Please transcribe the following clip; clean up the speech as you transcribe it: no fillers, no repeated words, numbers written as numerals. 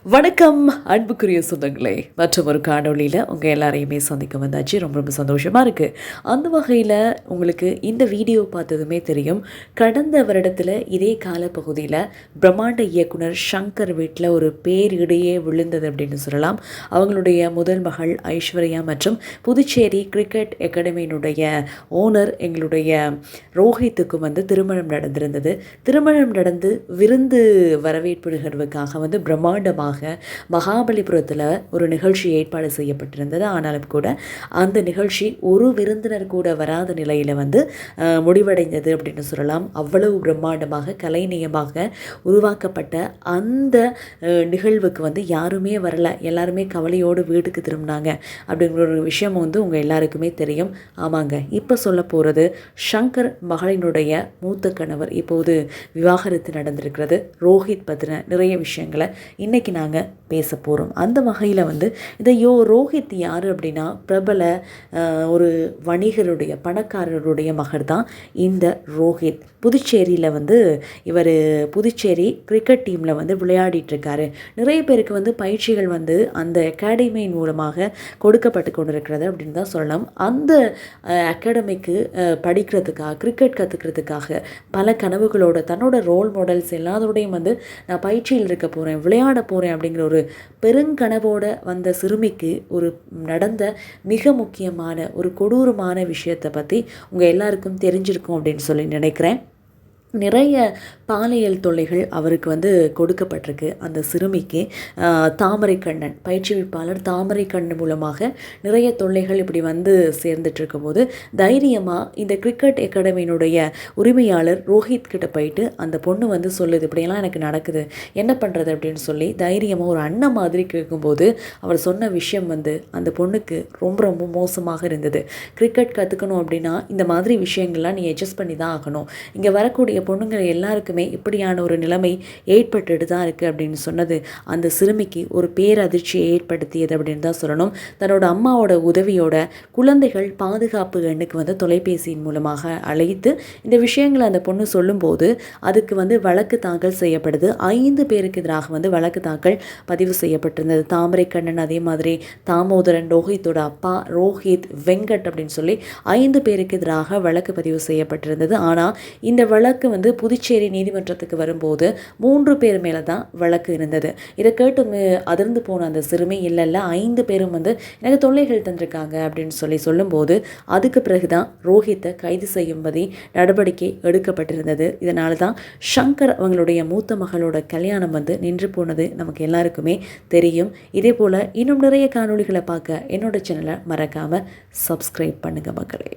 வணக்கம் அன்புக்குரிய சொந்தங்களே, மற்றும் ஒரு காணொளியில் உங்கள் எல்லாரையுமே சந்திக்க வந்தாச்சு. ரொம்ப ரொம்ப சந்தோஷமாக இருக்குது. அந்த வகையில் உங்களுக்கு இந்த வீடியோ பார்த்ததுமே தெரியும், கடந்த வருடத்தில் இதே காலப்பகுதியில் பிரம்மாண்ட இயக்குனர் ஷங்கர் வீட்டில் ஒரு பேரிடையே விழுந்தது அப்படின்னு சொல்லலாம். அவங்களுடைய முதல் மகள் ஐஸ்வர்யா மற்றும் புதுச்சேரி கிரிக்கெட் அகாடமியினுடைய ஓனர் எங்களுடைய ரோஹித்துக்கும் திருமணம் நடந்திருந்தது. திருமணம் நடந்து விருந்து வரவேற்பு நிகழ்வுக்காக பிரம்மாண்டமாக மகாபலிபுரத்தில் ஒரு நிகழ்ச்சி ஏற்பாடு செய்யப்பட்டிருந்தது. ஆனாலும் கூட அந்த நிகழ்ச்சி ஒரு விருந்தினர் கூட வராத நிலையில் முடிவடைந்தது அப்படின்னு சொல்லலாம். அவ்வளவு பிரம்மாண்டமாக கலைநயமாக உருவாக்கப்பட்ட அந்த நிகழ்வுக்கு யாருமே வரல, எல்லாருமே கவலையோடு வீட்டுக்கு திரும்பினாங்க அப்படிங்கிற ஒரு விஷயம் உங்கள் எல்லாருக்குமே தெரியும். ஆமாங்க, இப்போ சொல்ல போகிறது ஷங்கர் மகளினுடைய மூத்த கணவர் இப்போது விவாகரத்து நடந்திருக்கிறது. ரோஹித் பற்றின நிறைய விஷயங்களை இன்னைக்கு நாங்கள் பேச போகிறோம். அந்த வகையில் இந்த ரோஹித் யார் அப்படின்னா, பிரபல ஒரு வணிகருடைய பணக்காரருடைய மகர் தான் இந்த ரோஹித். புதுச்சேரியில் இவர் புதுச்சேரி கிரிக்கெட் டீமில் விளையாடிட்டுருக்காரு. நிறைய பேருக்கு பயிற்சிகள் அந்த அகாடமியின் மூலமாக கொடுக்கப்பட்டு கொண்டிருக்கிறது அப்படின்னு தான் சொல்லலாம். அந்த அகாடமிக்கு படிக்கிறதுக்காக, கிரிக்கெட் கற்றுக்கிறதுக்காக பல கனவுகளோட தன்னோட ரோல் மாடல்ஸ் எல்லாத்தோடையும் நான் பயிற்சியில் இருக்க போகிறேன், விளையாட போகிறேன் அப்படிங்கிற ஒரு பெருங்கனவோட வந்த சிறுமிக்கு நடந்த மிக முக்கியமான ஒரு கொடூரமான விஷயத்தை பற்றி உங்கள் எல்லாருக்கும் தெரிஞ்சிருக்கும் அப்படின்னு சொல்லி நினைக்கிறேன். நிறைய பாலியல் தொல்லைகள் அவருக்கு கொடுக்கப்பட்டிருக்கு. அந்த சிறுமிக்கு தாமரைக்கண்ணன், பயிற்றுவிப்பாளர் தாமரைக்கண்ணன் மூலமாக நிறைய தொல்லைகள் இப்படி சேர்ந்துட்டு இருக்கும்போது தைரியமாக இந்த கிரிக்கெட் அகாடமியினுடைய உரிமையாளர் ரோஹித் கிட்ட போயிட்டு அந்த பொண்ணு சொல்லுது, இப்படியெல்லாம் எனக்கு நடக்குது, என்ன பண்ணுறது அப்படின்னு சொல்லி தைரியமாக ஒரு அண்ணன் மாதிரி கேட்கும்போது அவர் சொன்ன விஷயம் அந்த பொண்ணுக்கு ரொம்ப ரொம்ப மோசமாக இருந்தது. கிரிக்கெட் கற்றுக்கணும் அப்படின்னா இந்த மாதிரி விஷயங்கள்லாம் நீ அட்ஜஸ்ட் பண்ணி தான் ஆகணும். இங்கே வரக்கூடிய பொண்ணுங்க எல்லாருக்குமே இப்படியான ஒரு நிலைமை ஏற்பட்டுட்டு தான் இருக்குது அப்படின்னு சொன்னது அந்த சிறுமிக்கு ஒரு பேரதிர்ச்சியை ஏற்படுத்தியது அப்படின்னு தான் சொல்லணும். தன்னோட அம்மாவோட உதவியோட குழந்தைகள் பாதுகாப்பு எண்ணுக்கு தொலைபேசியின் மூலமாக அழைத்து இந்த விஷயங்களை அந்த பொண்ணு சொல்லும்போது அதுக்கு வழக்கு தாக்கல் செய்யப்படுது. 5 பேருக்கு எதிராக வழக்கு தாக்கல் பதிவு செய்யப்பட்டிருந்தது. தாமரைக்கண்ணன், அதே மாதிரி தாமோதரன், ரோஹித்தோட அப்பா ரோஹித், வெங்கட் அப்படின்னு சொல்லி 5 பேருக்கு எதிராக வழக்கு பதிவு செய்யப்பட்டிருந்தது. ஆனால் இந்த வழக்கு புதுச்சேரி நீதிமன்றத்துக்கு வரும்போது 3 பேர் மேலே தான் வழக்கு இருந்தது. இதை கேட்டு அதிர்ந்து போன அந்த சிறுமி, இல்லை 5 பேரும் எனக்கு தொல்லைகள் தந்திருக்காங்க அப்படின்னு சொல்லும்போது அதுக்கு பிறகுதான் ரோஹித்தை கைது செய்யும்படி நடவடிக்கை எடுக்கப்பட்டிருந்தது. இதனால தான் ஷங்கர் அவங்களுடைய மூத்த மகளோட கல்யாணம் நின்று போனது நமக்கு எல்லாருக்குமே தெரியும். இதே போல் இன்னும் நிறைய காணொளிகளை பார்க்க என்னோட சேனலை மறக்காமல் சப்ஸ்கிரைப் பண்ணுங்கள் மக்களே.